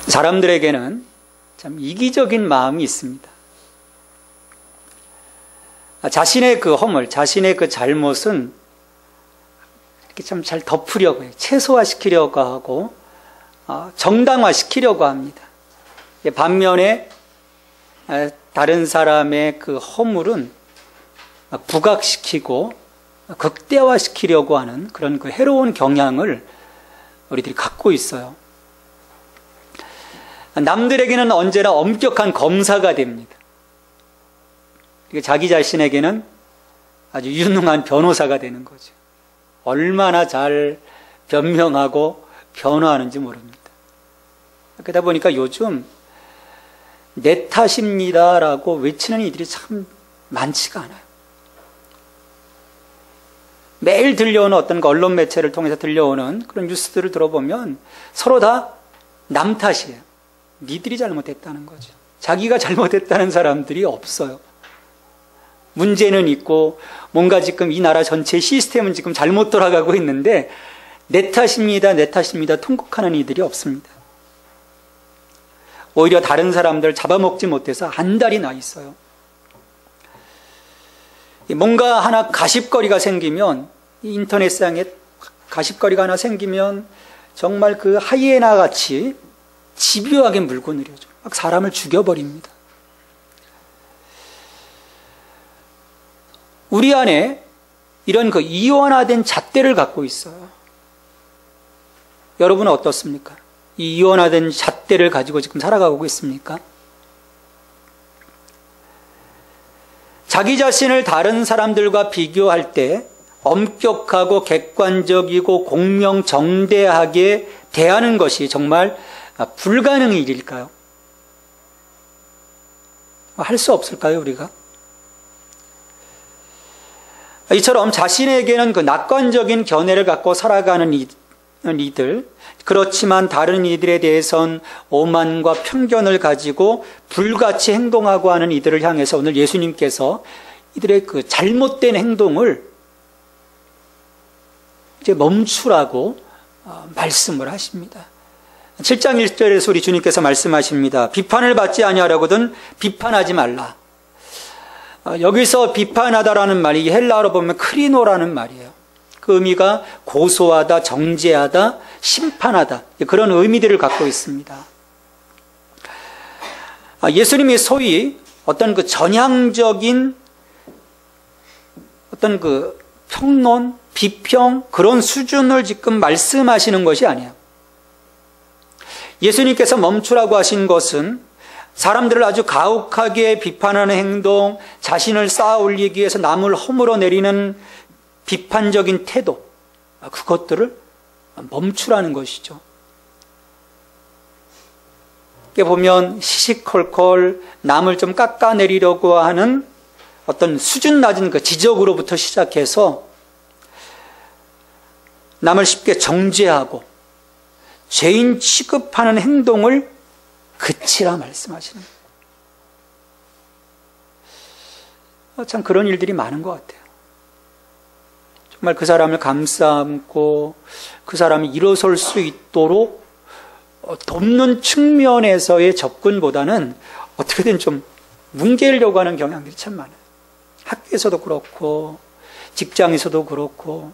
사람들에게는 참 이기적인 마음이 있습니다. 자신의 그 허물, 자신의 그 잘못은 이렇게 참 잘 덮으려고 해요. 최소화시키려고 하고 정당화시키려고 합니다. 반면에 다른 사람의 그 허물은 부각시키고 극대화시키려고 하는 그런 그 해로운 경향을 우리들이 갖고 있어요. 남들에게는 언제나 엄격한 검사가 됩니다. 자기 자신에게는 아주 유능한 변호사가 되는 거죠. 얼마나 잘 변명하고 변호하는지 모릅니다. 그러다 보니까 요즘 내 탓입니다라고 외치는 이들이 참 많지가 않아요. 매일 들려오는 어떤 언론 매체를 통해서 들려오는 그런 뉴스들을 들어보면 서로 다 남 탓이에요. 니들이 잘못했다는 거죠. 자기가 잘못했다는 사람들이 없어요. 문제는 있고 뭔가 지금 이 나라 전체 시스템은 지금 잘못 돌아가고 있는데 내 탓입니다, 내 탓입니다 통곡하는 이들이 없습니다. 오히려 다른 사람들 잡아먹지 못해서 안달이 나 있어요. 뭔가 하나 가십거리가 생기면, 인터넷상에 가십거리가 하나 생기면 정말 그 하이에나 같이 집요하게 물고 늘어져. 막 사람을 죽여버립니다. 우리 안에 이런 그 이원화된 잣대를 갖고 있어요. 여러분은 어떻습니까? 이 이원화된 잣대를 가지고 지금 살아가고 있습니까? 자기 자신을 다른 사람들과 비교할 때 엄격하고 객관적이고 공명정대하게 대하는 것이 정말 불가능한 일일까요? 할 수 없을까요, 우리가? 이처럼 자신에게는 그 낙관적인 견해를 갖고 살아가는 이들, 그렇지만 다른 이들에 대해선 오만과 편견을 가지고 불같이 행동하고 하는 이들을 향해서 오늘 예수님께서 이들의 그 잘못된 행동을 이제 멈추라고 말씀을 하십니다. 7장 1절에서 우리 주님께서 말씀하십니다. 비판을 받지 아니하려거든 비판하지 말라. 여기서 비판하다라는 말이 헬라어로 보면 크리노라는 말이에요. 그 의미가 고소하다, 정죄하다, 심판하다, 그런 의미들을 갖고 있습니다. 예수님이 소위 어떤 그 전향적인 어떤 그 평론, 비평, 그런 수준을 지금 말씀하시는 것이 아니에요. 예수님께서 멈추라고 하신 것은 사람들을 아주 가혹하게 비판하는 행동, 자신을 쌓아 올리기 위해서 남을 허물어 내리는 비판적인 태도, 그것들을 멈추라는 것이죠. 이렇게 보면 시시콜콜 남을 좀 깎아내리려고 하는 어떤 수준 낮은 그 지적으로부터 시작해서 남을 쉽게 정죄하고 죄인 취급하는 행동을 그치라 말씀하시는 거예요. 참 그런 일들이 많은 것 같아요. 정말 그 사람을 감싸안고 그 사람이 일어설 수 있도록 돕는 측면에서의 접근보다는 어떻게든 좀 뭉개려고 하는 경향들이 참 많아요. 학교에서도 그렇고 직장에서도 그렇고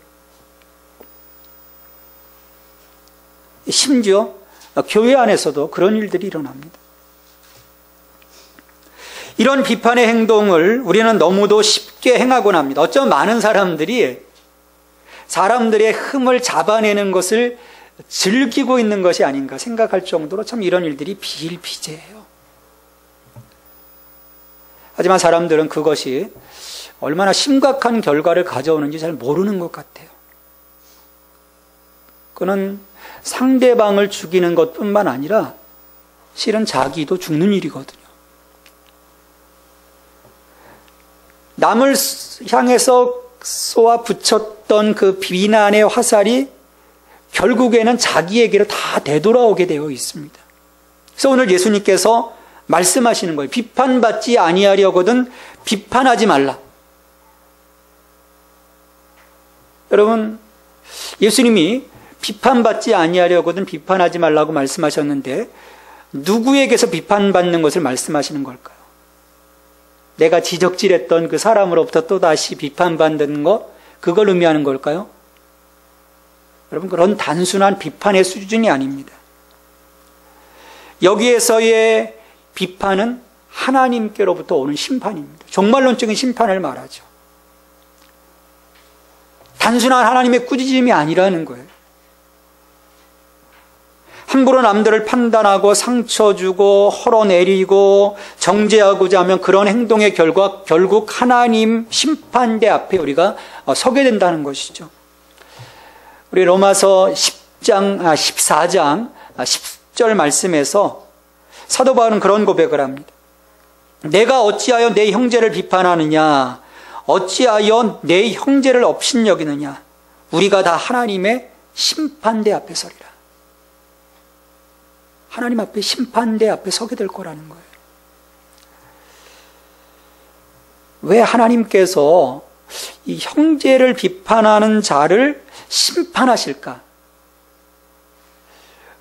심지어 교회 안에서도 그런 일들이 일어납니다. 이런 비판의 행동을 우리는 너무도 쉽게 행하곤 합니다. 어쩌면 많은 사람들이 사람들의 흠을 잡아내는 것을 즐기고 있는 것이 아닌가 생각할 정도로 참 이런 일들이 비일비재해요. 하지만 사람들은 그것이 얼마나 심각한 결과를 가져오는지 잘 모르는 것 같아요. 그는 상대방을 죽이는 것뿐만 아니라 실은 자기도 죽는 일이거든요. 남을 향해서 쏘아 붙였던 그 비난의 화살이 결국에는 자기에게로 다 되돌아오게 되어 있습니다. 그래서 오늘 예수님께서 말씀하시는 거예요. 비판받지 아니하려거든 비판하지 말라. 여러분, 예수님이 비판받지 아니하려거든 비판하지 말라고 말씀하셨는데 누구에게서 비판받는 것을 말씀하시는 걸까요? 내가 지적질했던 그 사람으로부터 또다시 비판받는 것, 그걸 의미하는 걸까요? 여러분, 그런 단순한 비판의 수준이 아닙니다. 여기에서의 비판은 하나님께로부터 오는 심판입니다. 종말론적인 심판을 말하죠. 단순한 하나님의 꾸짖음이 아니라는 거예요. 함부로 남들을 판단하고 상처 주고 헐어내리고 정죄하고자 하면 그런 행동의 결과 결국 하나님 심판대 앞에 우리가 서게 된다는 것이죠. 우리 로마서 14장 10절 말씀에서 사도 바울은 그런 고백을 합니다. 내가 어찌하여 내 형제를 비판하느냐? 어찌하여 내 형제를 업신여기느냐? 우리가 다 하나님의 심판대 앞에 서리라. 하나님 앞에 심판대 앞에 서게 될 거라는 거예요. 왜 하나님께서 이 형제를 비판하는 자를 심판하실까?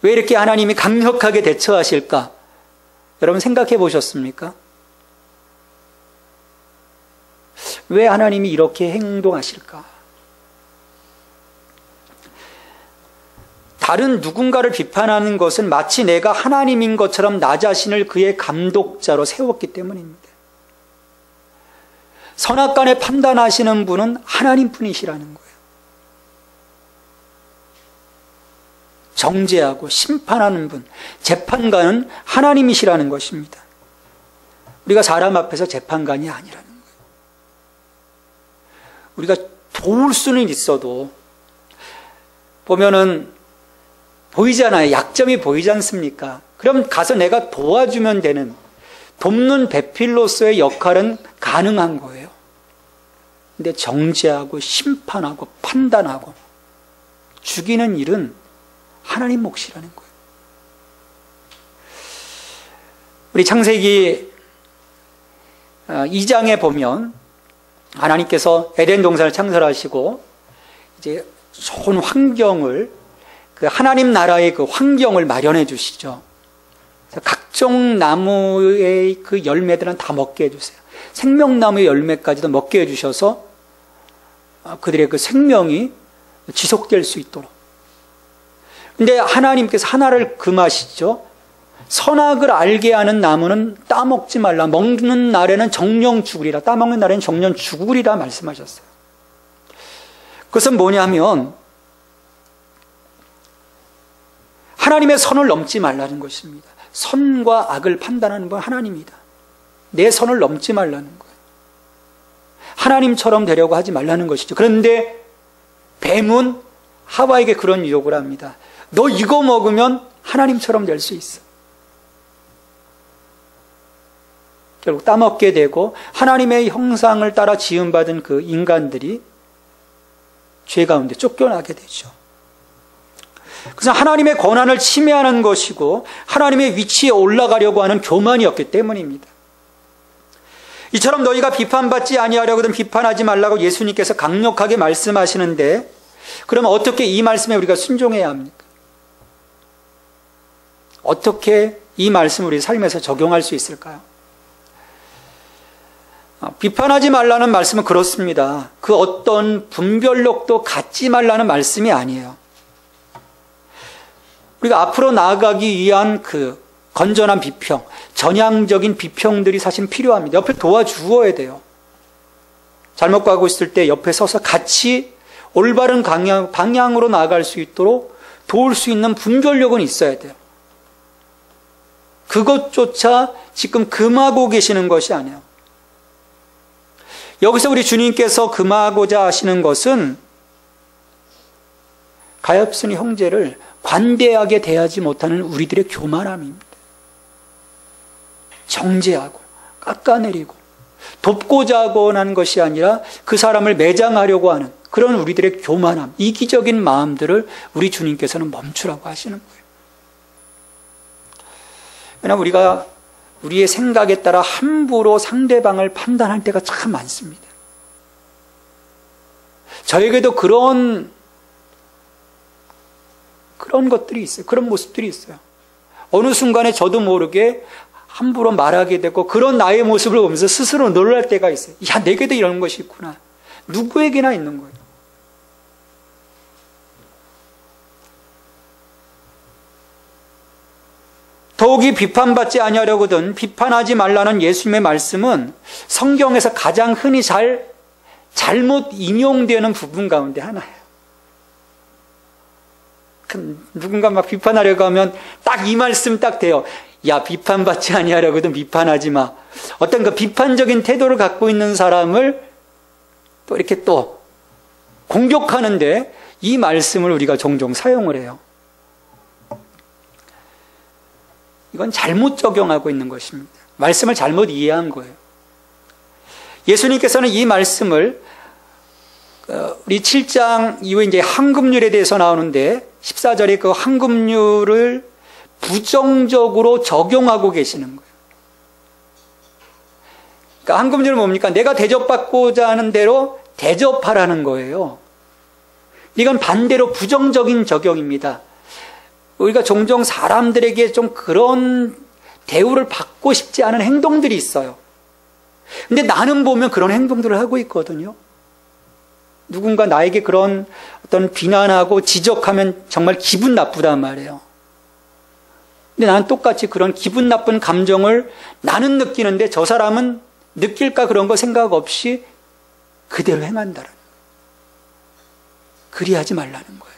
왜 이렇게 하나님이 강력하게 대처하실까? 여러분 생각해 보셨습니까? 왜 하나님이 이렇게 행동하실까? 다른 누군가를 비판하는 것은 마치 내가 하나님인 것처럼 나 자신을 그의 감독자로 세웠기 때문입니다. 선악간에 판단하시는 분은 하나님뿐이시라는 거예요. 정죄하고 심판하는 분, 재판관은 하나님이시라는 것입니다. 우리가 사람 앞에서 재판관이 아니라는 거예요. 우리가 도울 수는 있어도 보면은 보이잖아요. 약점이 보이지 않습니까? 그럼 가서 내가 도와주면 되는, 돕는 배필로서의 역할은 가능한 거예요. 근데 정죄하고 심판하고 판단하고 죽이는 일은 하나님 몫이라는 거예요. 우리 창세기 2장에 보면 하나님께서 에덴 동산을 창설하시고 이제 좋은 환경을, 그 하나님 나라의 그 환경을 마련해 주시죠. 각종 나무의 그 열매들은 다 먹게 해주세요. 생명나무의 열매까지도 먹게 해주셔서 그들의 그 생명이 지속될 수 있도록. 근데 하나님께서 하나를 금하시죠. 선악을 알게 하는 나무는 따먹지 말라. 먹는 날에는 정령 죽으리라. 따먹는 날에는 정령 죽으리라 말씀하셨어요. 그것은 뭐냐면 하나님의 선을 넘지 말라는 것입니다. 선과 악을 판단하는 건 하나님이다. 내 선을 넘지 말라는 거예요. 하나님처럼 되려고 하지 말라는 것이죠. 그런데 뱀은 하와에게 그런 유혹을 합니다. 너 이거 먹으면 하나님처럼 될 수 있어. 결국 따먹게 되고 하나님의 형상을 따라 지음받은 그 인간들이 죄 가운데 쫓겨나게 되죠. 그래서 하나님의 권한을 침해하는 것이고 하나님의 위치에 올라가려고 하는 교만이었기 때문입니다. 이처럼 너희가 비판받지 아니하려거든 비판하지 말라고 예수님께서 강력하게 말씀하시는데, 그러면 어떻게 이 말씀에 우리가 순종해야 합니까? 어떻게 이 말씀을 우리 삶에서 적용할 수 있을까요? 비판하지 말라는 말씀은 그렇습니다. 그 어떤 분별력도 갖지 말라는 말씀이 아니에요. 우리가 앞으로 나아가기 위한 그 건전한 비평, 전향적인 비평들이 사실 필요합니다. 옆에 도와주어야 돼요. 잘못 가고 있을 때 옆에 서서 같이 올바른 방향으로 나아갈 수 있도록 도울 수 있는 분별력은 있어야 돼요. 그것조차 지금 금하고 계시는 것이 아니에요. 여기서 우리 주님께서 금하고자 하시는 것은 가엾은 형제를 관대하게 대하지 못하는 우리들의 교만함입니다. 정죄하고 깎아내리고 돕고자 하는 것이 아니라 그 사람을 매장하려고 하는 그런 우리들의 교만함, 이기적인 마음들을 우리 주님께서는 멈추라고 하시는 거예요. 왜냐하면 우리가 우리의 생각에 따라 함부로 상대방을 판단할 때가 참 많습니다. 저에게도 그런 것들이 있어요. 그런 모습들이 있어요. 어느 순간에 저도 모르게 함부로 말하게 되고 그런 나의 모습을 보면서 스스로 놀랄 때가 있어요. 야, 내게도 이런 것이 있구나. 누구에게나 있는 거예요. 더욱이 비판받지 아니하려거든 비판하지 말라는 예수님의 말씀은 성경에서 가장 흔히 잘못 인용되는 부분 가운데 하나예요. 누군가 막 비판하려고 하면 딱 이 말씀 딱 돼요. 야, 비판받지 아니하려거든 비판하지 마. 어떤 그 비판적인 태도를 갖고 있는 사람을 또 이렇게 또 공격하는데 이 말씀을 우리가 종종 사용을 해요. 이건 잘못 적용하고 있는 것입니다. 말씀을 잘못 이해한 거예요. 예수님께서는 이 말씀을 우리 7장 이후에 이제 황금률에 대해서 나오는데 14절에 그 황금률을 부정적으로 적용하고 계시는 거예요. 그러니까 황금률은 뭡니까? 내가 대접받고자 하는 대로 대접하라는 거예요. 이건 반대로 부정적인 적용입니다. 우리가 종종 사람들에게 좀 그런 대우를 받고 싶지 않은 행동들이 있어요. 근데 나는 보면 그런 행동들을 하고 있거든요. 누군가 나에게 그런 어떤 비난하고 지적하면 정말 기분 나쁘단 말이에요. 근데 나는 똑같이 그런 기분 나쁜 감정을 나는 느끼는데 저 사람은 느낄까 그런 거 생각 없이 그대로 행한다는 거예요. 그리하지 말라는 거예요.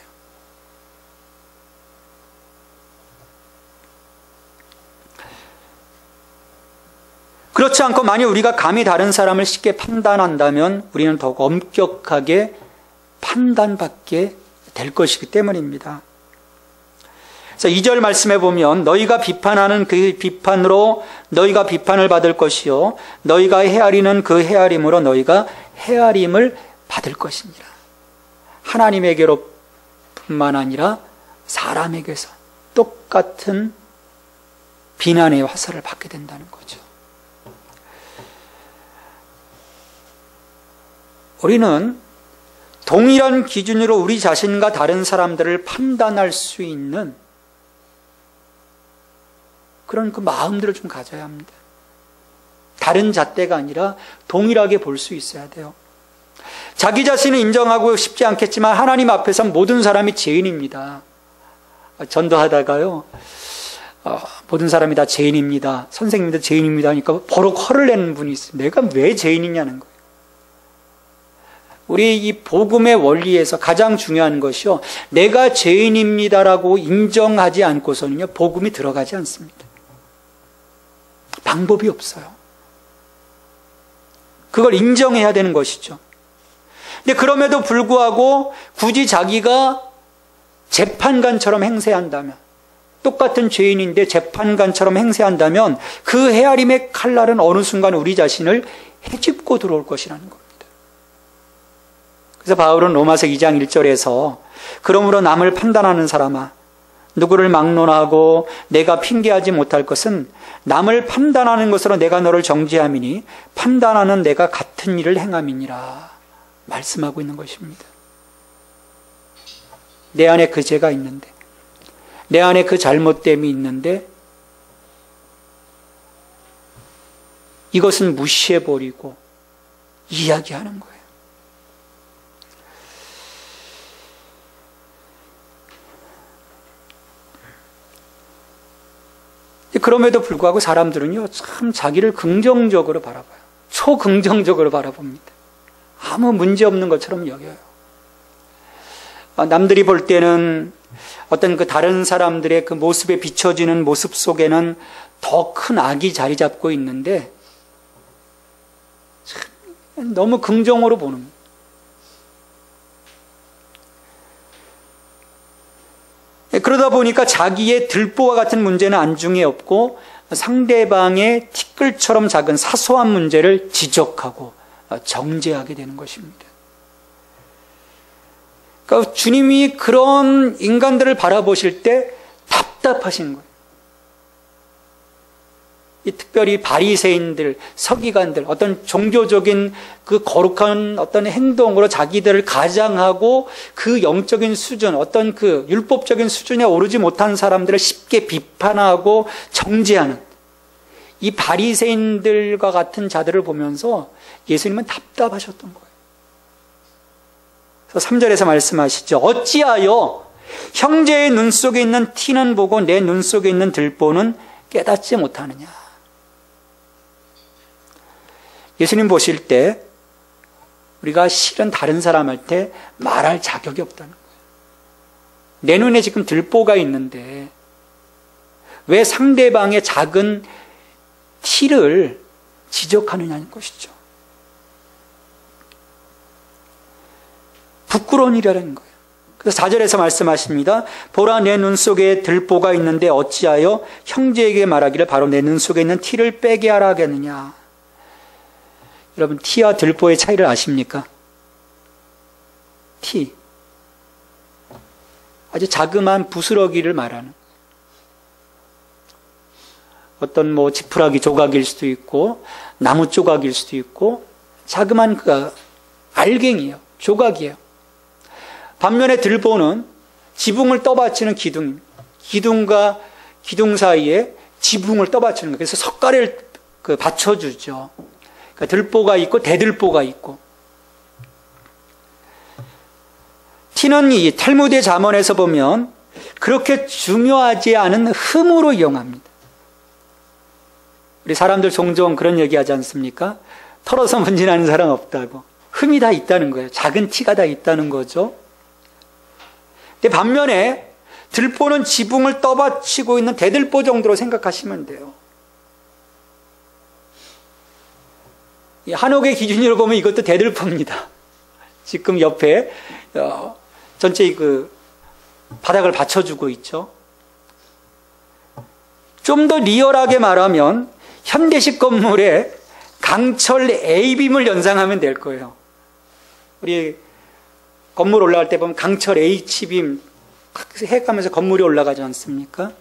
그렇지 않고 만약 우리가 감히 다른 사람을 쉽게 판단한다면 우리는 더욱 엄격하게 판단받게 될 것이기 때문입니다. 그래서 2절 말씀에 보면 너희가 비판하는 그 비판으로 너희가 비판을 받을 것이요 너희가 헤아리는 그 헤아림으로 너희가 헤아림을 받을 것이니라. 하나님에게로 뿐만 아니라 사람에게서 똑같은 비난의 화살을 받게 된다는 거죠. 우리는 동일한 기준으로 우리 자신과 다른 사람들을 판단할 수 있는 그런 그 마음들을 좀 가져야 합니다. 다른 잣대가 아니라 동일하게 볼 수 있어야 돼요. 자기 자신을 인정하고 싶지 않겠지만 하나님 앞에서 모든 사람이 죄인입니다. 전도하다가요, 모든 사람이 다 죄인입니다. 선생님도 죄인입니다 하니까 버럭 화를 내는 분이 있어요. 내가 왜 죄인이냐는 거예요. 우리 이 복음의 원리에서 가장 중요한 것이요, 내가 죄인입니다라고 인정하지 않고서는요 복음이 들어가지 않습니다. 방법이 없어요. 그걸 인정해야 되는 것이죠. 근데 그럼에도 불구하고 굳이 자기가 재판관처럼 행세한다면, 똑같은 죄인인데 재판관처럼 행세한다면 그 헤아림의 칼날은 어느 순간 우리 자신을 헤집고 들어올 것이라는 겁니다. 그래서 바울은 로마서 2장 1절에서 그러므로 남을 판단하는 사람아, 누구를 막론하고 내가 핑계하지 못할 것은 남을 판단하는 것으로 내가 너를 정죄함이니 판단하는 내가 같은 일을 행함이니라 말씀하고 있는 것입니다. 내 안에 그 죄가 있는데, 내 안에 그 잘못됨이 있는데 이것은 무시해버리고 이야기하는 거예요. 그럼에도 불구하고 사람들은요 참 자기를 긍정적으로 바라봐요. 초긍정적으로 바라봅니다. 아무 문제 없는 것처럼 여겨요. 남들이 볼 때는 어떤 그 다른 사람들의 그 모습에 비춰지는 모습 속에는 더 큰 악이 자리 잡고 있는데 참 너무 긍정으로 보는 거예요. 그러다 보니까 자기의 들보와 같은 문제는 안중에 없고 상대방의 티끌처럼 작은 사소한 문제를 지적하고 정죄하게 되는 것입니다. 그러니까 주님이 그런 인간들을 바라보실 때 답답하신 거예요. 이 특별히 바리새인들, 서기관들, 어떤 종교적인 그 거룩한 어떤 행동으로 자기들을 가장하고 그 영적인 수준, 어떤 그 율법적인 수준에 오르지 못한 사람들을 쉽게 비판하고 정죄하는 이 바리새인들과 같은 자들을 보면서 예수님은 답답하셨던 거예요. 그래서 3절에서 말씀하시죠. 어찌하여 형제의 눈 속에 있는 티는 보고 내 눈 속에 있는 들보는 깨닫지 못하느냐. 예수님 보실 때 우리가 실은 다른 사람한테 말할 자격이 없다는 거예요. 내 눈에 지금 들보가 있는데 왜 상대방의 작은 티를 지적하느냐는 것이죠. 부끄러운 일이라는 거예요. 그래서 4절에서 말씀하십니다. 보라, 내 눈 속에 들보가 있는데 어찌하여 형제에게 말하기를 바로 내 눈 속에 있는 티를 빼게 하라 하겠느냐. 여러분, 티와 들보의 차이를 아십니까? 티. 아주 자그마한 부스러기를 말하는. 어떤 뭐 지푸라기 조각일 수도 있고, 나무 조각일 수도 있고, 자그마한 그 알갱이에요. 조각이에요. 반면에 들보는 지붕을 떠받치는 기둥입니다. 기둥과 기둥 사이에 지붕을 떠받치는 거예요. 그래서 석가래를 받쳐주죠. 그러니까 들보가 있고 대들보가 있고. 티는 이 탈무드의 잠언에서 보면 그렇게 중요하지 않은 흠으로 이용합니다. 우리 사람들 종종 그런 얘기하지 않습니까? 털어서 문진하는 사람 없다고. 흠이 다 있다는 거예요. 작은 티가 다 있다는 거죠. 근데 반면에 들보는 지붕을 떠받치고 있는 대들보 정도로 생각하시면 돼요. 이 한옥의 기준으로 보면 이것도 대들보입니다. 지금 옆에 전체 그 바닥을 받쳐주고 있죠. 좀 더 리얼하게 말하면 현대식 건물에 강철 A빔을 연상하면 될 거예요. 우리 건물 올라갈 때 보면 강철 H빔 해가면서 건물이 올라가지 않습니까?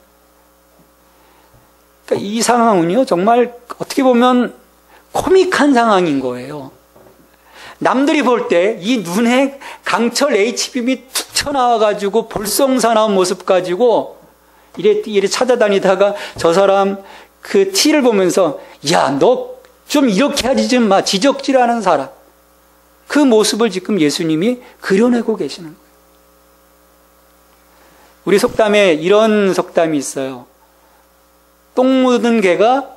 그러니까 이 상황은요, 정말 어떻게 보면 코믹한 상황인 거예요. 남들이 볼 때 이 눈에 강철 H빔이 툭 튀어나와가지고 볼썽사 나온 모습 가지고 이래 찾아다니다가 저 사람 그 티를 보면서 야, 너 좀 이렇게 하지 좀 마. 지적질하는 사람. 그 모습을 지금 예수님이 그려내고 계시는 거예요. 우리 속담에 이런 속담이 있어요. 똥 묻은 개가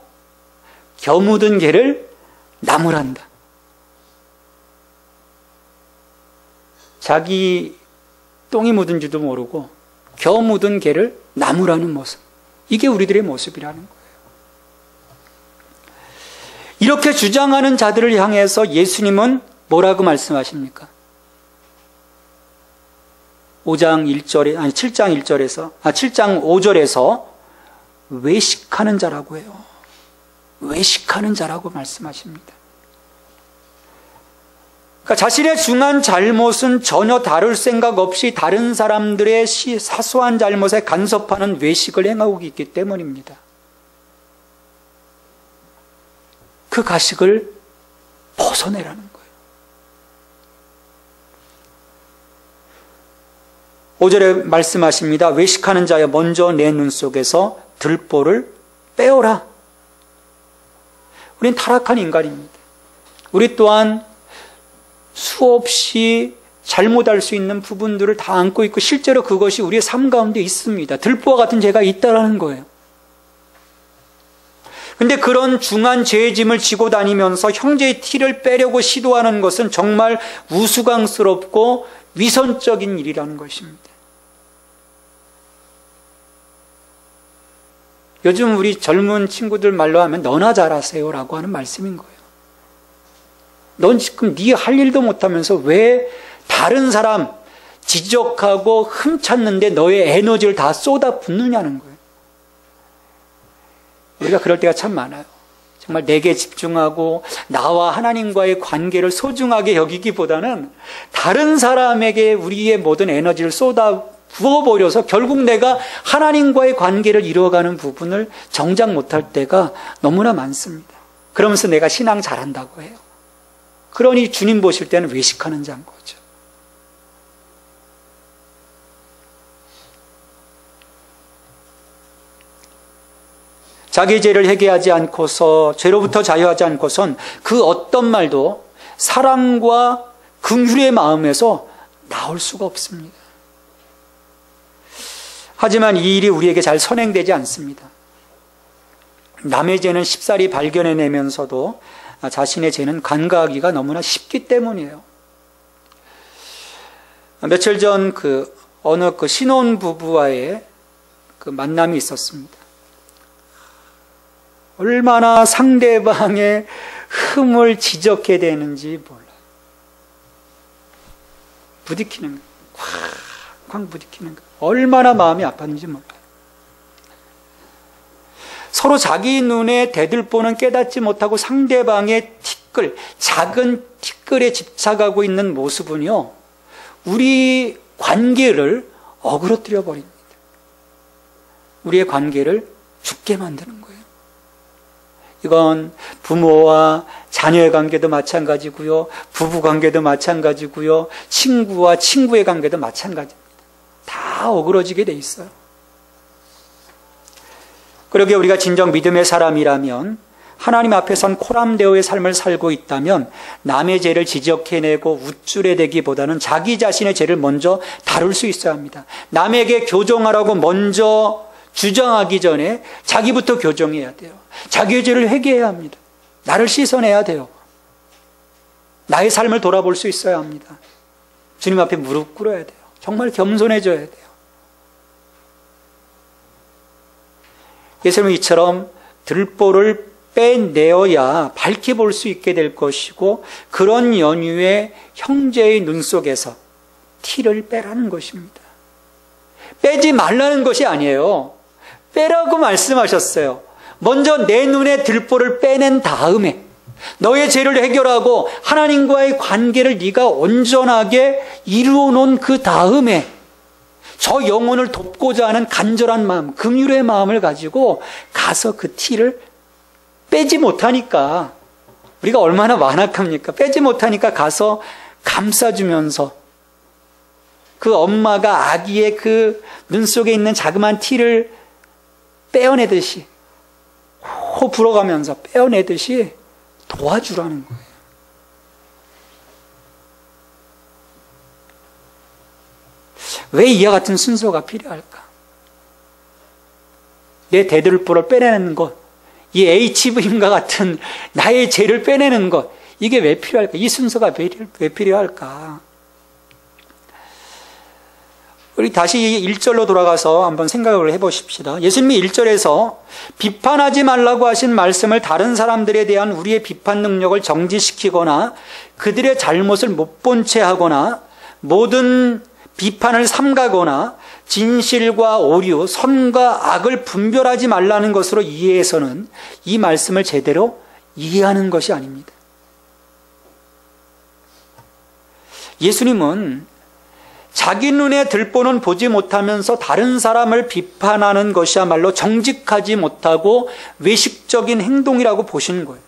겨 묻은 개를 나무란다. 자기 똥이 묻은지도 모르고 겨 묻은 개를 나무라는 모습. 이게 우리들의 모습이라는 거예요. 이렇게 주장하는 자들을 향해서 예수님은 뭐라고 말씀하십니까? 7장 5절에서 외식하는 자라고 해요. 외식하는 자라고 말씀하십니다. 그러니까 자신의 중한 잘못은 전혀 다룰 생각 없이 다른 사람들의 사소한 잘못에 간섭하는 외식을 행하고 있기 때문입니다. 그 가식을 벗어내라는 거예요. 5절에 말씀하십니다. 외식하는 자여 먼저 내 눈 속에서 들보를 빼어라. 우린 타락한 인간입니다. 우리 또한 수없이 잘못할 수 있는 부분들을 다 안고 있고 실제로 그것이 우리의 삶 가운데 있습니다. 들보와 같은 죄가 있다라는 거예요. 근데 그런 중한 죄의 짐을 지고 다니면서 형제의 티를 빼려고 시도하는 것은 정말 우스꽝스럽고 위선적인 일이라는 것입니다. 요즘 우리 젊은 친구들 말로 하면 너나 잘하세요 라고 하는 말씀인 거예요. 넌 지금 네 할 일도 못하면서 왜 다른 사람 지적하고 흠찾는데 너의 에너지를 다 쏟아붓느냐는 거예요. 우리가 그럴 때가 참 많아요. 정말 내게 집중하고 나와 하나님과의 관계를 소중하게 여기기보다는 다른 사람에게 우리의 모든 에너지를 쏟아 부어버려서 결국 내가 하나님과의 관계를 이루어가는 부분을 정작 못할 때가 너무나 많습니다. 그러면서 내가 신앙 잘한다고 해요. 그러니 주님 보실 때는 외식하는 자인 거죠. 자기 죄를 회개하지 않고서, 죄로부터 자유하지 않고선 그 어떤 말도 사랑과 긍휼의 마음에서 나올 수가 없습니다. 하지만 이 일이 우리에게 잘 선행되지 않습니다. 남의 죄는 쉽사리 발견해내면서도 자신의 죄는 간과하기가 너무나 쉽기 때문이에요. 며칠 전 어느 신혼 부부와의 만남이 있었습니다. 얼마나 상대방의 흠을 지적해야 되는지 몰라요. 부딪히는 거, 쾅쾅 부딪히는 거. 얼마나 마음이 아팠는지 몰라요. 서로 자기 눈에 대들보는 깨닫지 못하고 상대방의 티끌, 작은 티끌에 집착하고 있는 모습은요, 우리 관계를 어그러뜨려 버립니다. 우리의 관계를 죽게 만드는 거예요. 이건 부모와 자녀의 관계도 마찬가지고요, 부부 관계도 마찬가지고요, 친구와 친구의 관계도 마찬가지입니다. 다 어그러지게 돼 있어요. 그러게 우리가 진정 믿음의 사람이라면, 하나님 앞에선 코람데오의 삶을 살고 있다면 남의 죄를 지적해내고 우쭐해대기보다는 자기 자신의 죄를 먼저 다룰 수 있어야 합니다. 남에게 교정하라고 먼저 주장하기 전에 자기부터 교정해야 돼요. 자기의 죄를 회개해야 합니다. 나를 씻어내야 돼요. 나의 삶을 돌아볼 수 있어야 합니다. 주님 앞에 무릎 꿇어야 돼요. 정말 겸손해져야 돼요. 예수님은 이처럼 들보를 빼내어야 밝게 볼 수 있게 될 것이고, 그런 연유에 형제의 눈 속에서 티를 빼라는 것입니다. 빼지 말라는 것이 아니에요. 빼라고 말씀하셨어요. 먼저 내 눈에 들보를 빼낸 다음에 너의 죄를 해결하고 하나님과의 관계를 네가 온전하게 이루어 놓은 그 다음에 저 영혼을 돕고자 하는 간절한 마음, 긍휼의 마음을 가지고 가서 그 티를 빼지 못하니까, 우리가 얼마나 완악합니까? 빼지 못하니까 가서 감싸주면서 그 엄마가 아기의 그 눈 속에 있는 자그마한 티를 빼어내듯이, 호 불어가면서 빼어내듯이 도와주라는 거예요. 왜 이와 같은 순서가 필요할까? 내 대들보를 빼내는 것, 이 HV임과 같은 나의 죄를 빼내는 것, 이게 왜 필요할까? 이 순서가 왜 필요할까? 우리 다시 1절로 돌아가서 한번 생각을 해보십시다. 예수님이 1절에서 비판하지 말라고 하신 말씀을 다른 사람들에 대한 우리의 비판 능력을 정지시키거나 그들의 잘못을 못 본 채 하거나 모든 비판을 삼가거나 진실과 오류, 선과 악을 분별하지 말라는 것으로 이해해서는 이 말씀을 제대로 이해하는 것이 아닙니다. 예수님은 자기 눈에 들보는 보지 못하면서 다른 사람을 비판하는 것이야말로 정직하지 못하고 외식적인 행동이라고 보시는 거예요.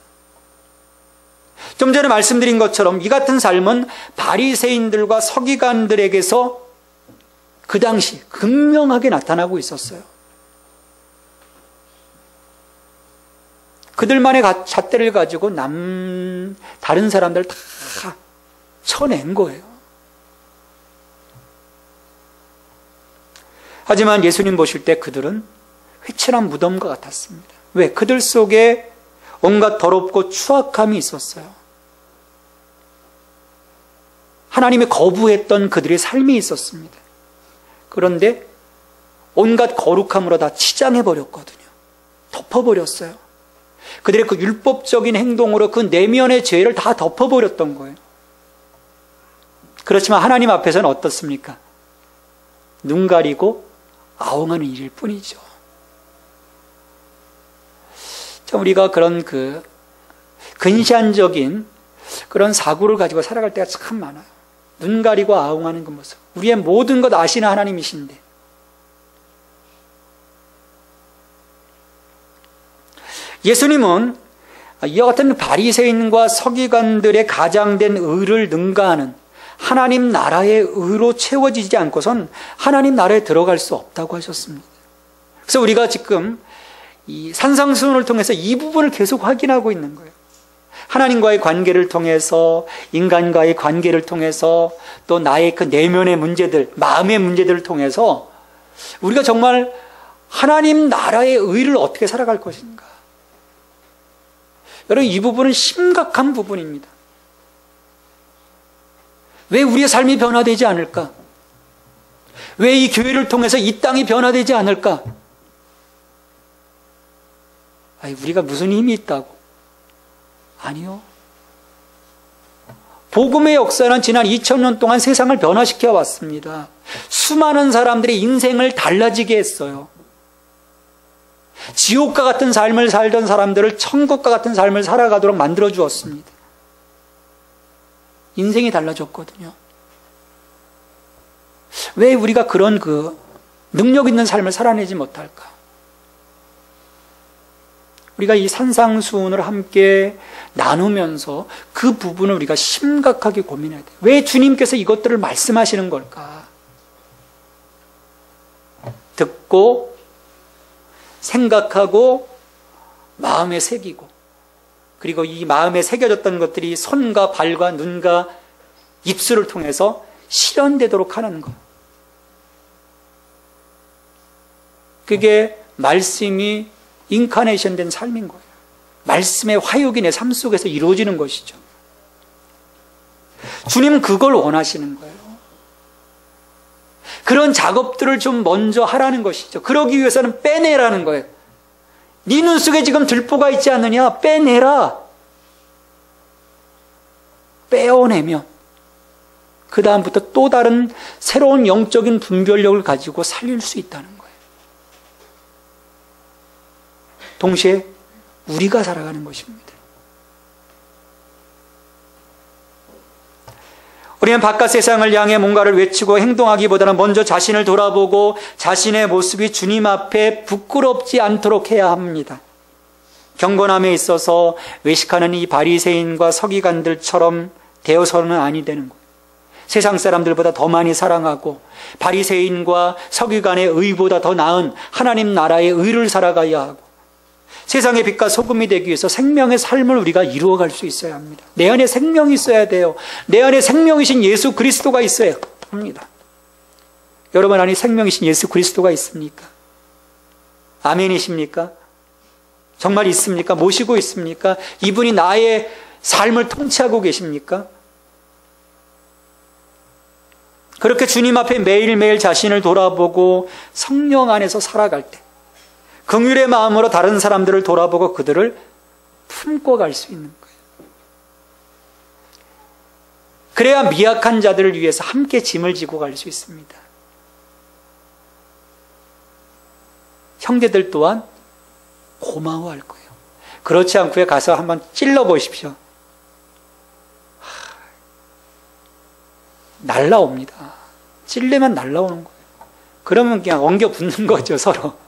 좀 전에 말씀드린 것처럼 이 같은 삶은 바리새인들과 서기관들에게서 그 당시 극명하게 나타나고 있었어요. 그들만의 잣대를 가지고 다른 사람들 다 쳐낸 거예요. 하지만 예수님 보실 때 그들은 회칠한 무덤과 같았습니다. 왜? 그들 속에 온갖 더럽고 추악함이 있었어요. 하나님이 거부했던 그들의 삶이 있었습니다. 그런데 온갖 거룩함으로 다 치장해버렸거든요. 덮어버렸어요. 그들의 그 율법적인 행동으로 그 내면의 죄를 다 덮어버렸던 거예요. 그렇지만 하나님 앞에서는 어떻습니까? 눈 가리고 아웅하는 일일 뿐이죠. 우리가 그런 근시안적인 그런 사고를 가지고 살아갈 때가 참 많아요. 눈 가리고 아웅하는 그 모습. 우리의 모든 것 아시는 하나님이신데 예수님은 이와 같은 바리새인과 서기관들의 가장된 의를 능가하는 하나님 나라의 의로 채워지지 않고선 하나님 나라에 들어갈 수 없다고 하셨습니다. 그래서 우리가 지금 이 산상수훈을 통해서 이 부분을 계속 확인하고 있는 거예요. 하나님과의 관계를 통해서, 인간과의 관계를 통해서, 또 나의 그 내면의 문제들, 마음의 문제들을 통해서 우리가 정말 하나님 나라의 의를 어떻게 살아갈 것인가. 여러분, 이 부분은 심각한 부분입니다. 왜 우리의 삶이 변화되지 않을까? 왜 이 교회를 통해서 이 땅이 변화되지 않을까? 우리가 무슨 힘이 있다고? 아니요. 복음의 역사는 지난 2000년 동안 세상을 변화시켜 왔습니다. 수많은 사람들의 인생을 달라지게 했어요. 지옥과 같은 삶을 살던 사람들을 천국과 같은 삶을 살아가도록 만들어 주었습니다. 인생이 달라졌거든요. 왜 우리가 그런 능력 있는 삶을 살아내지 못할까? 우리가 이 산상수훈을 함께 나누면서 그 부분을 우리가 심각하게 고민해야 돼요. 왜 주님께서 이것들을 말씀하시는 걸까? 듣고 생각하고 마음에 새기고, 그리고 이 마음에 새겨졌던 것들이 손과 발과 눈과 입술을 통해서 실현되도록 하는 것. 그게 말씀이 인카네이션 된 삶인 거예요. 말씀의 화육이 내 삶 속에서 이루어지는 것이죠. 주님 그걸 원하시는 거예요. 그런 작업들을 좀 먼저 하라는 것이죠. 그러기 위해서는 빼내라는 거예요. 네 눈 속에 지금 들보가 있지 않느냐? 빼내라. 빼어내면 그 다음부터 또 다른 새로운 영적인 분별력을 가지고 살릴 수 있다는 거예요. 동시에 우리가 살아가는 것입니다. 우리는 바깥 세상을 향해 뭔가를 외치고 행동하기보다는 먼저 자신을 돌아보고 자신의 모습이 주님 앞에 부끄럽지 않도록 해야 합니다. 경건함에 있어서 외식하는 이 바리새인과 서기관들처럼 되어서는 아니 되는 거예요. 세상 사람들보다 더 많이 사랑하고 바리새인과 서기관의 의보다 더 나은 하나님 나라의 의를 살아가야 하고, 세상의 빛과 소금이 되기 위해서 생명의 삶을 우리가 이루어갈 수 있어야 합니다. 내 안에 생명이 있어야 돼요. 내 안에 생명이신 예수 그리스도가 있어야 합니다. 여러분 안에 생명이신 예수 그리스도가 있습니까? 아멘이십니까? 정말 있습니까? 모시고 있습니까? 이분이 나의 삶을 통치하고 계십니까? 그렇게 주님 앞에 매일매일 자신을 돌아보고 성령 안에서 살아갈 때 긍휼의 마음으로 다른 사람들을 돌아보고 그들을 품고 갈 수 있는 거예요. 그래야 미약한 자들을 위해서 함께 짐을 지고 갈 수 있습니다. 형제들 또한 고마워할 거예요. 그렇지 않고요, 가서 한번 찔러 보십시오. 날라옵니다. 찔리면 날라오는 거예요. 그러면 그냥 엉겨 붙는 거죠, 서로.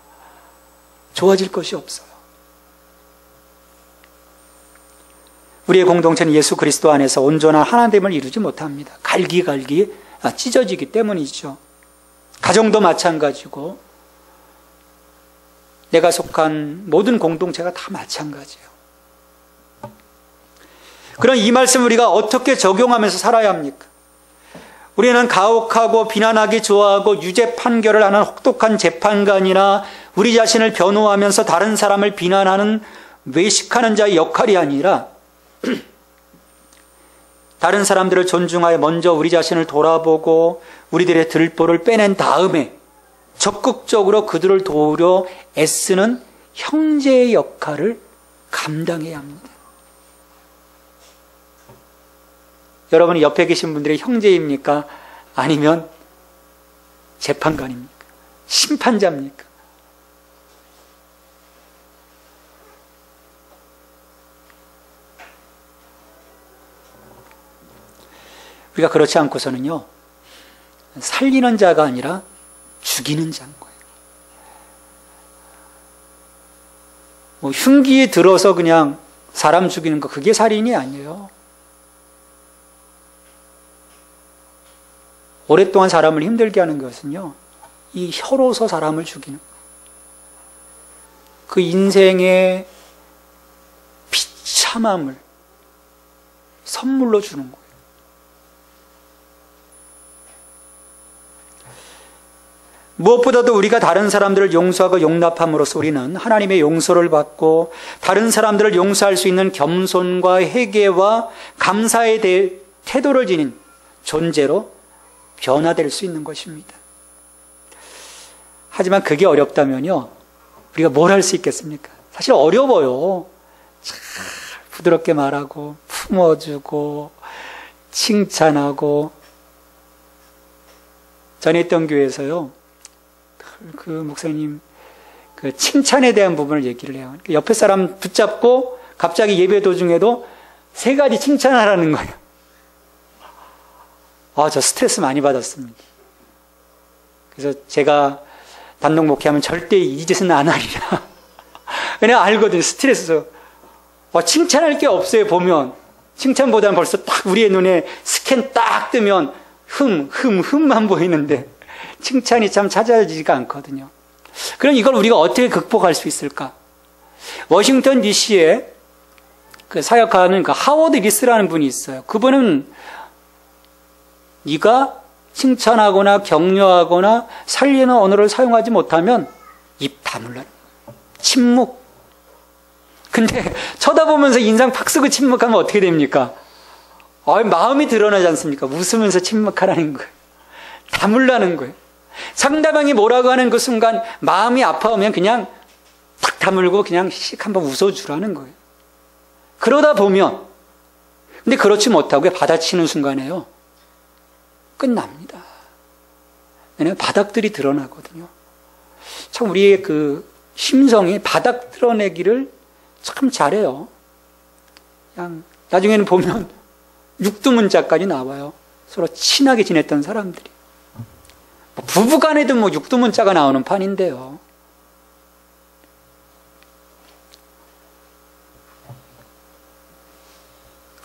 좋아질 것이 없어요. 우리의 공동체는 예수 그리스도 안에서 온전한 하나됨을 이루지 못합니다. 갈기갈기 찢어지기 때문이죠. 가정도 마찬가지고 내가 속한 모든 공동체가 다 마찬가지예요. 그럼 이 말씀 우리가 어떻게 적용하면서 살아야 합니까? 우리는 가혹하고 비난하기 좋아하고 유죄 판결을 하는 혹독한 재판관이나 우리 자신을 변호하면서 다른 사람을 비난하는 외식하는 자의 역할이 아니라 다른 사람들을 존중하여 먼저 우리 자신을 돌아보고 우리들의 들보를 빼낸 다음에 적극적으로 그들을 도우려 애쓰는 형제의 역할을 감당해야 합니다. 여러분이 옆에 계신 분들이 형제입니까? 아니면 재판관입니까? 심판자입니까? 우리가 그렇지 않고서는요, 살리는 자가 아니라 죽이는 자인 거예요. 뭐 흉기에 들어서 그냥 사람 죽이는 거, 그게 살인이 아니에요. 오랫동안 사람을 힘들게 하는 것은요, 이 혀로서 사람을 죽이는 거예요. 그 인생의 비참함을 선물로 주는 거예요. 무엇보다도 우리가 다른 사람들을 용서하고 용납함으로써 우리는 하나님의 용서를 받고 다른 사람들을 용서할 수 있는 겸손과 회개와 감사에 대해 태도를 지닌 존재로 변화될 수 있는 것입니다. 하지만 그게 어렵다면요, 우리가 뭘 할 수 있겠습니까? 사실 어려워요. 참 부드럽게 말하고 품어주고 칭찬하고. 전에 있던 교회에서요, 그 목사님 그 칭찬에 대한 부분을 얘기를 해요. 옆에 사람 붙잡고 갑자기 예배 도중에도 3가지 칭찬하라는 거예요. 저 스트레스 많이 받았습니다. 그래서 제가 단독 목회하면 절대 이 짓은 안 하리라. 왜냐면 알거든요, 스트레스에서. 칭찬할 게 없어요. 보면 칭찬보다는 벌써 딱 우리의 눈에 스캔 딱 뜨면 흠만 보이는데 칭찬이 참 찾아지지가 않거든요. 그럼 이걸 우리가 어떻게 극복할 수 있을까? 워싱턴 DC에 그 사역하는 그 하워드 리스라는 분이 있어요. 그분은 네가 칭찬하거나 격려하거나 살리는 언어를 사용하지 못하면 입 다물라는 거예요. 침묵. 근데 쳐다보면서 인상 팍 쓰고 침묵하면 어떻게 됩니까? 마음이 드러나지 않습니까? 웃으면서 침묵하라는 거예요. 다물라는 거예요. 상대방이 뭐라고 하는 그 순간 마음이 아파오면 그냥 탁 다물고 그냥 씩 한번 웃어주라는 거예요. 그러다 보면, 근데 그렇지 못하고 받아치는 순간에요, 끝납니다. 왜냐하면 바닥들이 드러나거든요. 참 우리의 그 심성이 바닥 드러내기를 참 잘해요. 그냥 나중에는 보면 육두문자까지 나와요. 서로 친하게 지냈던 사람들이. 부부간에도 뭐 육두문자가 나오는 판인데요.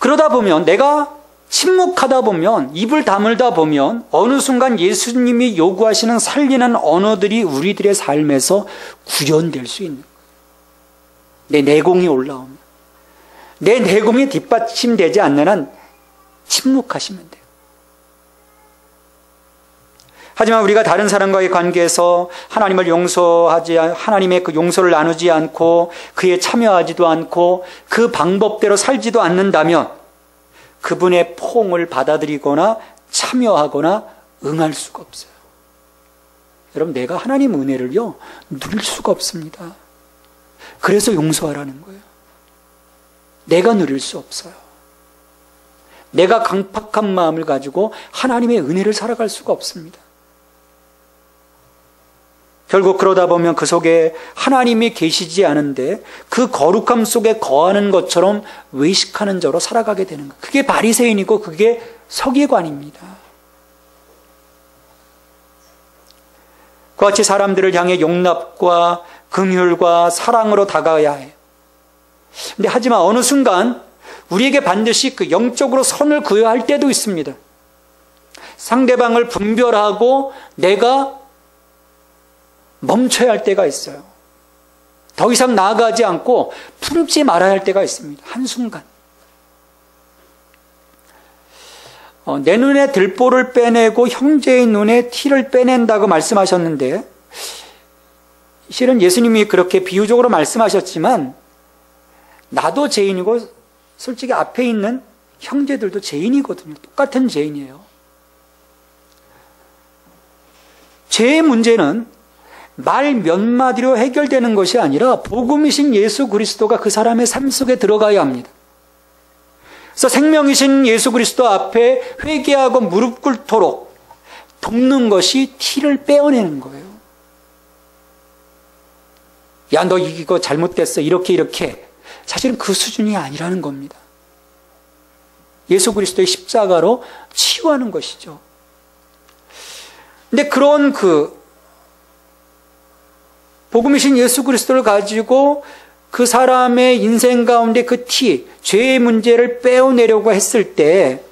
그러다 보면, 내가 침묵하다 보면, 입을 다물다 보면 어느 순간 예수님이 요구하시는 살리는 언어들이 우리들의 삶에서 구현될 수 있는 거예요. 내 내공이 올라오면. 내 내공이 뒷받침되지 않는 한 침묵하시면 돼요. 하지만 우리가 다른 사람과의 관계에서 하나님을 용서하지, 하나님의 그 용서를 나누지 않고 그에 참여하지도 않고 그 방법대로 살지도 않는다면 그분의 포옹을 받아들이거나 참여하거나 응할 수가 없어요. 여러분, 내가 하나님 은혜를요, 누릴 수가 없습니다. 그래서 용서하라는 거예요. 내가 누릴 수 없어요. 내가 강팍한 마음을 가지고 하나님의 은혜를 살아갈 수가 없습니다. 결국 그러다 보면 그 속에 하나님이 계시지 않은데 그 거룩함 속에 거하는 것처럼 외식하는 자로 살아가게 되는 거예요. 그게 바리새인이고 그게 서기관입니다. 그와 같이 사람들을 향해 용납과 긍휼과 사랑으로 다가가야 해요. 근데 하지만 어느 순간 우리에게 반드시 그 영적으로 선을 그어야 할 때도 있습니다. 상대방을 분별하고 내가 멈춰야 할 때가 있어요. 더 이상 나아가지 않고 품지 말아야 할 때가 있습니다. 한순간. 내 눈에 들보를 빼내고 형제의 눈에 티를 빼낸다고 말씀하셨는데, 실은 예수님이 그렇게 비유적으로 말씀하셨지만 나도 죄인이고 솔직히 앞에 있는 형제들도 죄인이거든요. 똑같은 죄인이에요. 죄의 문제는 말 몇 마디로 해결되는 것이 아니라 복음이신 예수 그리스도가 그 사람의 삶 속에 들어가야 합니다. 그래서 생명이신 예수 그리스도 앞에 회개하고 무릎 꿇도록 돕는 것이 티를 빼어내는 거예요. 야, 너 이거 잘못됐어. 이렇게. 사실은 그 수준이 아니라는 겁니다. 예수 그리스도의 십자가로 치유하는 것이죠. 근데 그런 복음이신 예수 그리스도를 가지고 그 사람의 인생 가운데 죄의 문제를 빼어내려고 했을 때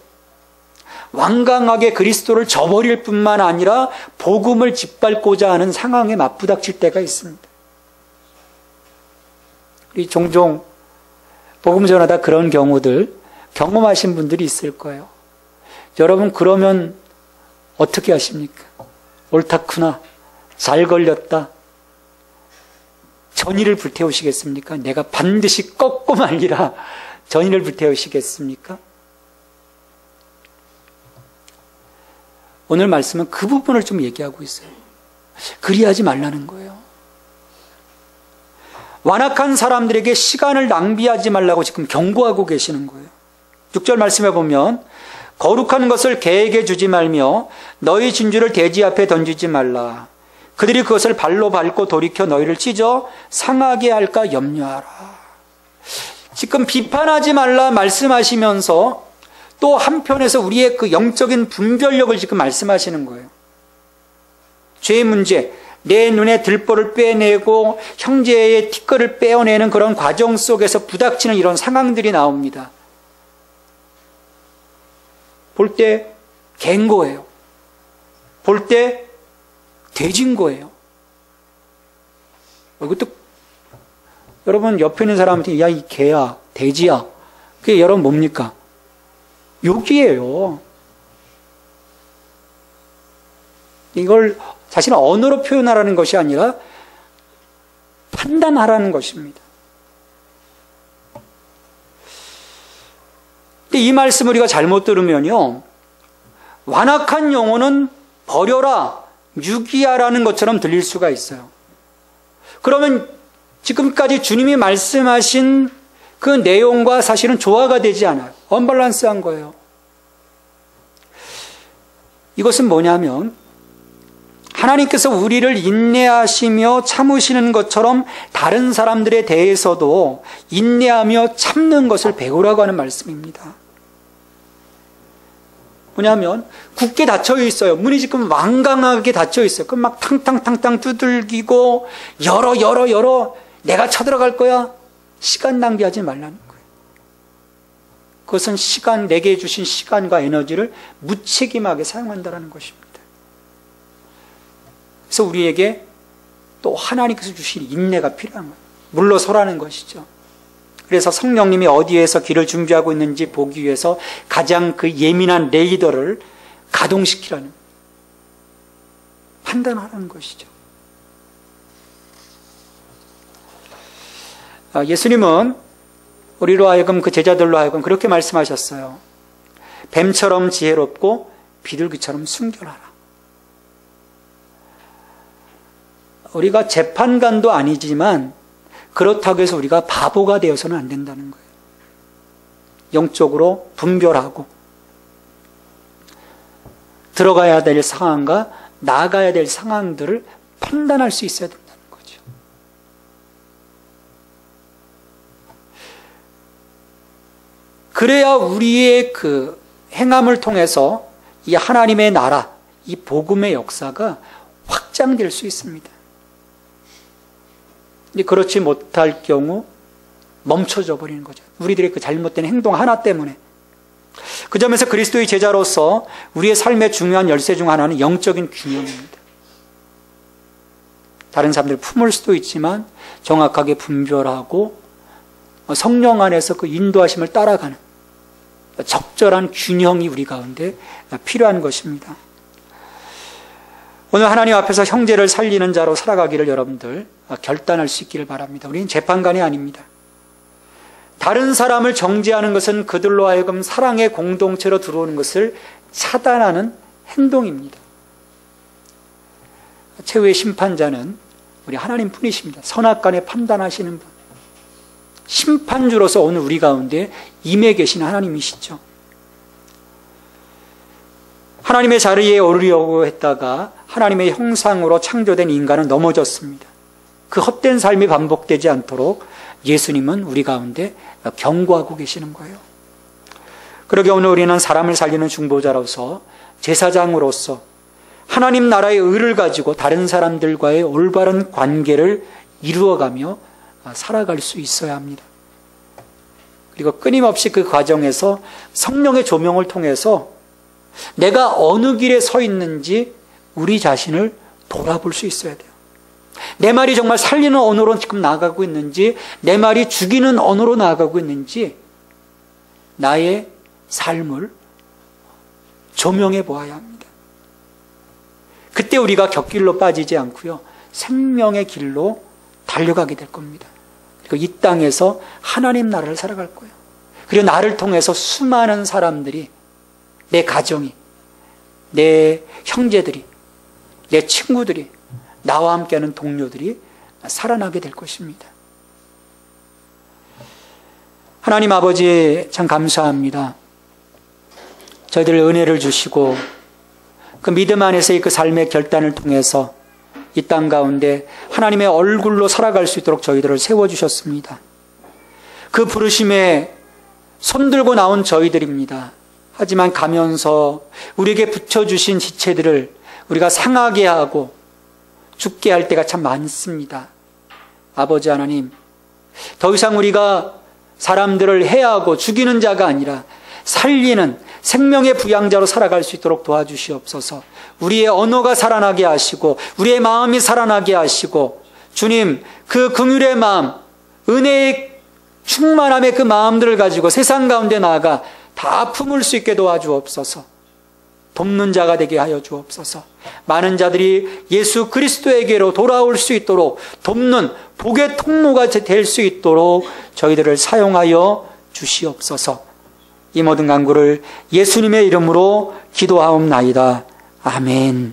완강하게 그리스도를 저버릴 뿐만 아니라 복음을 짓밟고자 하는 상황에 맞부닥칠 때가 있습니다. 우리 종종 복음 전하다 그런 경우들 경험하신 분들이 있을 거예요. 여러분, 그러면 어떻게 하십니까? 옳다구나, 잘 걸렸다, 전의를 불태우시겠습니까? 내가 반드시 꺾고 말리라, 전의를 불태우시겠습니까? 오늘 말씀은 그 부분을 좀 얘기하고 있어요. 그리하지 말라는 거예요. 완악한 사람들에게 시간을 낭비하지 말라고 지금 경고하고 계시는 거예요. 6절 말씀해 보면 거룩한 것을 개에게 주지 말며 너희 진주를 돼지 앞에 던지지 말라. 그들이 그것을 발로 밟고 돌이켜 너희를 찢어 상하게 할까 염려하라. 지금 비판하지 말라 말씀하시면서 또 한편에서 우리의 그 영적인 분별력을 지금 말씀하시는 거예요. 죄의 문제, 내 눈에 들보를 빼내고 형제의 티끌을 빼어내는 그런 과정 속에서 부닥치는 이런 상황들이 나옵니다. 볼 때 개인 거예요. 볼 때 돼진 거예요. 이것도 여러분 옆에 있는 사람한테 야, 이 개야, 돼지야. 그게 여러분 뭡니까? 욕이에요. 이걸 자신의 언어로 표현하라는 것이 아니라 판단하라는 것입니다. 근데 이 말씀을 우리가 잘못 들으면요, 완악한 영혼은 버려라, 유기하라는 것처럼 들릴 수가 있어요. 그러면 지금까지 주님이 말씀하신 그 내용과 사실은 조화가 되지 않아요. 언밸런스한 거예요. 이것은 뭐냐면 하나님께서 우리를 인내하시며 참으시는 것처럼 다른 사람들에 대해서도 인내하며 참는 것을 배우라고 하는 말씀입니다. 뭐냐면 굳게 닫혀 있어요. 문이 지금 완강하게 닫혀 있어요. 그럼 막 탕탕탕탕 두들기고 열어 내가 쳐들어갈 거야. 시간 낭비하지 말라는 거예요. 그것은 내게 주신 시간과 에너지를 무책임하게 사용한다는 것입니다. 그래서 우리에게 또 하나님께서 주신 인내가 필요한 거예요. 물러서라는 것이죠. 그래서 성령님이 어디에서 길을 준비하고 있는지 보기 위해서 가장 그 예민한 레이더를 가동시키라는, 판단하라는 것이죠. 예수님은 우리로 하여금 그 제자들로 하여금 그렇게 말씀하셨어요. 뱀처럼 지혜롭고 비둘기처럼 순결하라. 우리가 재판관도 아니지만 그렇다고 해서 우리가 바보가 되어서는 안 된다는 거예요. 영적으로 분별하고 들어가야 될 상황과 나가야 될 상황들을 판단할 수 있어야 된다는 거죠. 그래야 우리의 그 행함을 통해서 이 하나님의 나라, 이 복음의 역사가 확장될 수 있습니다. 그렇지 못할 경우 멈춰져 버리는 거죠. 우리들의 그 잘못된 행동 하나 때문에. 그 점에서 그리스도의 제자로서 우리의 삶의 중요한 열쇠 중 하나는 영적인 균형입니다. 다른 사람들 품을 수도 있지만 정확하게 분별하고 성령 안에서 그 인도하심을 따라가는 적절한 균형이 우리 가운데 필요한 것입니다. 오늘 하나님 앞에서 형제를 살리는 자로 살아가기를 여러분들 결단할 수 있기를 바랍니다. 우리는 재판관이 아닙니다. 다른 사람을 정죄하는 것은 그들로 하여금 사랑의 공동체로 들어오는 것을 차단하는 행동입니다. 최후의 심판자는 우리 하나님 뿐이십니다. 선악간에 판단하시는 분. 심판주로서 오늘 우리 가운데 임해 계신 하나님이시죠. 하나님의 자리에 오르려고 했다가 하나님의 형상으로 창조된 인간은 넘어졌습니다. 그 헛된 삶이 반복되지 않도록 예수님은 우리 가운데 경고하고 계시는 거예요. 그러게 오늘 우리는 사람을 살리는 중보자로서, 제사장으로서 하나님 나라의 의를 가지고 다른 사람들과의 올바른 관계를 이루어가며 살아갈 수 있어야 합니다. 그리고 끊임없이 그 과정에서 성령의 조명을 통해서 내가 어느 길에 서 있는지 우리 자신을 돌아볼 수 있어야 돼요. 내 말이 정말 살리는 언어로 지금 나아가고 있는지, 내 말이 죽이는 언어로 나아가고 있는지 나의 삶을 조명해 보아야 합니다. 그때 우리가 곁길로 빠지지 않고요, 생명의 길로 달려가게 될 겁니다. 그리고 이 땅에서 하나님 나라를 살아갈 거예요. 그리고 나를 통해서 수많은 사람들이, 내 가정이, 내 형제들이, 내 친구들이, 나와 함께하는 동료들이 살아나게 될 것입니다. 하나님 아버지, 참 감사합니다. 저희들 은혜를 주시고 그 믿음 안에서의 그 삶의 결단을 통해서 이 땅 가운데 하나님의 얼굴로 살아갈 수 있도록 저희들을 세워주셨습니다. 그 부르심에 손들고 나온 저희들입니다. 하지만 가면서 우리에게 붙여주신 지체들을 우리가 상하게 하고 죽게 할 때가 참 많습니다. 아버지 하나님, 더 이상 우리가 사람들을 해하고 죽이는 자가 아니라 살리는 생명의 부양자로 살아갈 수 있도록 도와주시옵소서. 우리의 언어가 살아나게 하시고 우리의 마음이 살아나게 하시고, 주님, 그 긍휼의 마음, 은혜의 충만함의 그 마음들을 가지고 세상 가운데 나아가 다 품을 수 있게 도와주옵소서. 돕는 자가 되게 하여 주옵소서. 많은 자들이 예수 그리스도에게로 돌아올 수 있도록 돕는 복의 통로가 될 수 있도록 저희들을 사용하여 주시옵소서. 이 모든 간구를 예수님의 이름으로 기도하옵나이다. 아멘.